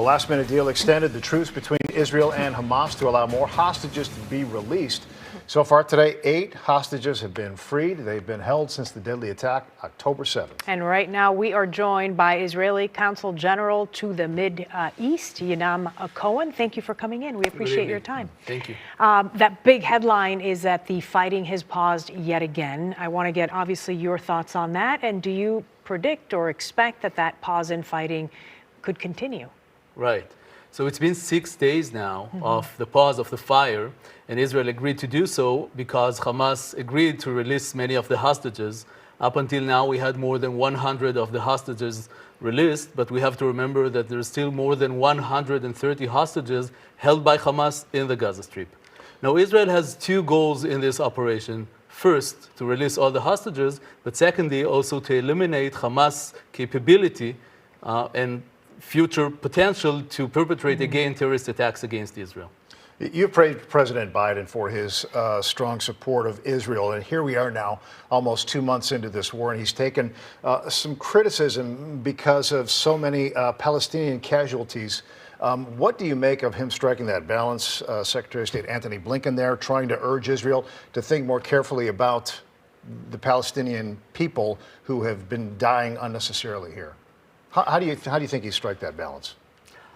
last-minute deal extended the truce between Israel and Hamas to allow more hostages to be released. So far today, 8 hostages have been freed. They've been held since the deadly attack, October 7th. And right now, we are joined by Israeli Consul General to the Mid-East, Yonam Cohen. Thank you for coming in. We appreciate your time. Thank you. That big headline is that the fighting has paused yet again. I want to get, obviously, your thoughts on that. And do you predict or expect that that pause in fighting could continue? Right. So it's been 6 days now of the pause of the fire, and Israel agreed to do so because Hamas agreed to release many of the hostages. Up until now, we had more than 100 of the hostages released, but we have to remember that there's still more than 130 hostages held by Hamas in the Gaza Strip. Now, Israel has 2 goals in this operation. First, to release all the hostages, but secondly, also to eliminate Hamas' capability and future potential to perpetrate again terrorist attacks against Israel. You've praised President Biden for his strong support of Israel, and here we are now, almost 2 months into this war, and he's taken some criticism because of so many Palestinian casualties. What do you make of him striking that balance? Secretary of State Antony Blinken there trying to urge Israel to think more carefully about the Palestinian people who have been dying unnecessarily here. How do you think he strike that balance?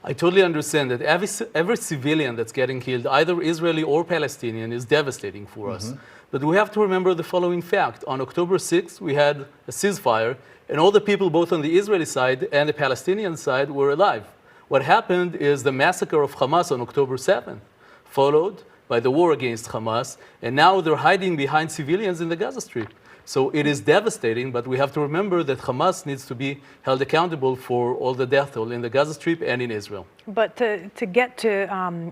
I totally understand that every civilian that's getting killed, either Israeli or Palestinian, is devastating for us. But we have to remember the following fact. On October 6th, we had a ceasefire, and all the people, both on the Israeli side and the Palestinian side, were alive. What happened is the massacre of Hamas on October 7th, followed by the war against Hamas, and now they're hiding behind civilians in the Gaza Strip. So it is devastating, but we have to remember that Hamas needs to be held accountable for all the death toll in the Gaza Strip and in Israel. But to get to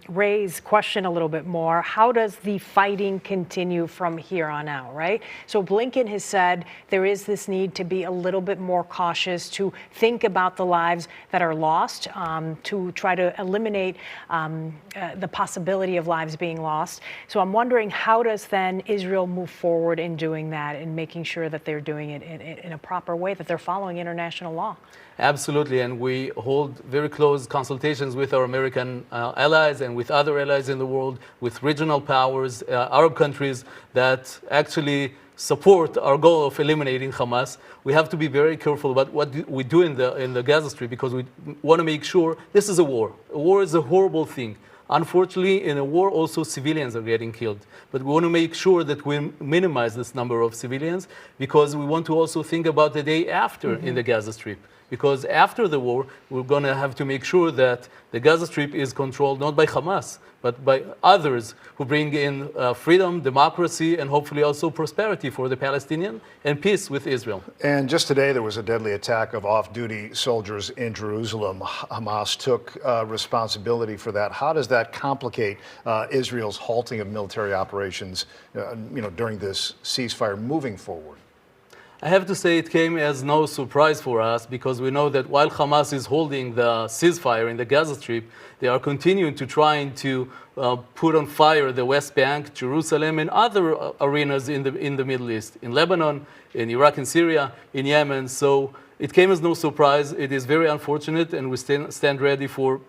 Ray's question a little bit more, how does the fighting continue from here on out, right? So Blinken has said there is this need to be a little bit more cautious, to think about the lives that are lost, to try to eliminate the possibility of lives being lost. So I'm wondering, how does then Israel move forward in doing that and making sure that they're doing it in a proper way, that they're following international law? Absolutely, and we hold very close consultations with our American allies and with other allies in the world, with regional powers, Arab countries that actually support our goal of eliminating Hamas. We have to be very careful about what we do in the Gaza Strip, because we want to make sure this is a war. A war is a horrible thing. Unfortunately, in a war, also civilians are getting killed. But we want to make sure that we minimize this number of civilians, because we want to also think about the day after in the Gaza Strip. Because after the war, we're going to have to make sure that the Gaza Strip is controlled not by Hamas, but by others who bring in freedom, democracy, and hopefully also prosperity for the Palestinian and peace with Israel. And just today, there was a deadly attack of off-duty soldiers in Jerusalem. Hamas took responsibility for that. How does that complicate Israel's halting of military operations, during this ceasefire moving forward? I have to say it came as no surprise for us, because we know that while Hamas is holding the ceasefire in the Gaza Strip, they are continuing to trying to put on fire the West Bank, Jerusalem, and other arenas in the Middle East, in Lebanon, in Iraq and Syria, in Yemen. So it came as no surprise. It is very unfortunate, and we stand ready for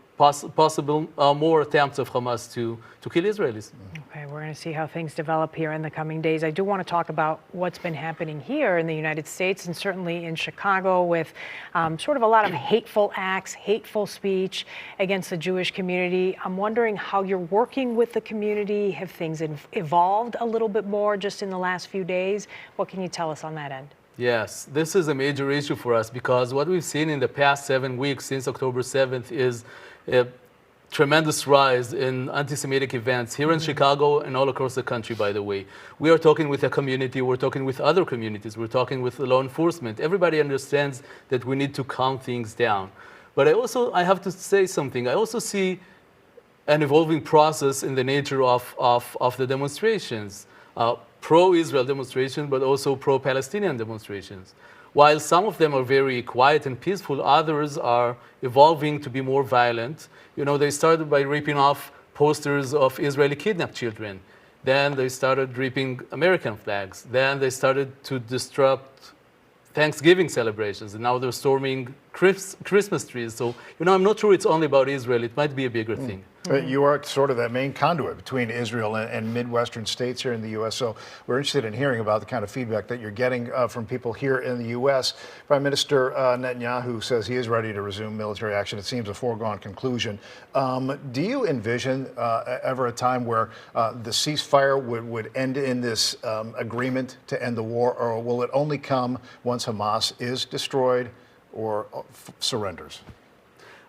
possible more attempts of Hamas to kill Israelis. Okay, we're going to see how things develop here in the coming days. I do want to talk about what's been happening here in the United States, and certainly in Chicago, with sort of a lot of hateful acts, hateful speech against the Jewish community. I'm wondering how you're working with the community. Have things evolved a little bit more just in the last few days? What can you tell us on that end? Yes, this is a major issue for us, because what we've seen in the past 7 weeks since October 7th is a tremendous rise in anti-Semitic events here in Chicago and all across the country, by the way. We are talking with a community, we're talking with other communities, we're talking with the law enforcement. Everybody understands that we need to calm things down. But I have to say something. I also see an evolving process in the nature of the demonstrations. Pro-Israel demonstrations, but also pro-Palestinian demonstrations. While some of them are very quiet and peaceful, others are evolving to be more violent. They started by ripping off posters of Israeli kidnapped children. Then they started ripping American flags. Then they started to disrupt Thanksgiving celebrations, and now they're storming Christmas trees. So, I'm not sure it's only about Israel. It might be a bigger thing. You are sort of that main conduit between Israel and Midwestern states here in the U.S. So we're interested in hearing about the kind of feedback that you're getting from people here in the U.S. Prime Minister Netanyahu says he is ready to resume military action. It seems a foregone conclusion. Do you envision ever a time where the ceasefire would end in this agreement to end the war, or will it only come once Hamas is destroyed or surrenders?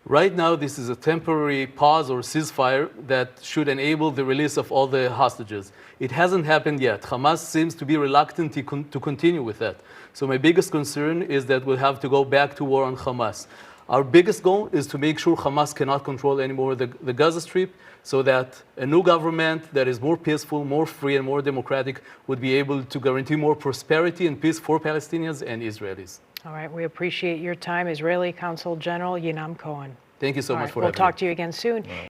Right now, this is a temporary pause or ceasefire that should enable the release of all the hostages. It hasn't happened yet. Hamas seems to be reluctant to continue with that. So my biggest concern is that we'll have to go back to war on Hamas. Our biggest goal is to make sure Hamas cannot control anymore the Gaza Strip, so that a new government that is more peaceful, more free, and more democratic would be able to guarantee more prosperity and peace for Palestinians and Israelis. All right, we appreciate your time. Israeli Consul General Yonam Cohen. Thank you so much for having me. We'll talk me. to you again soon.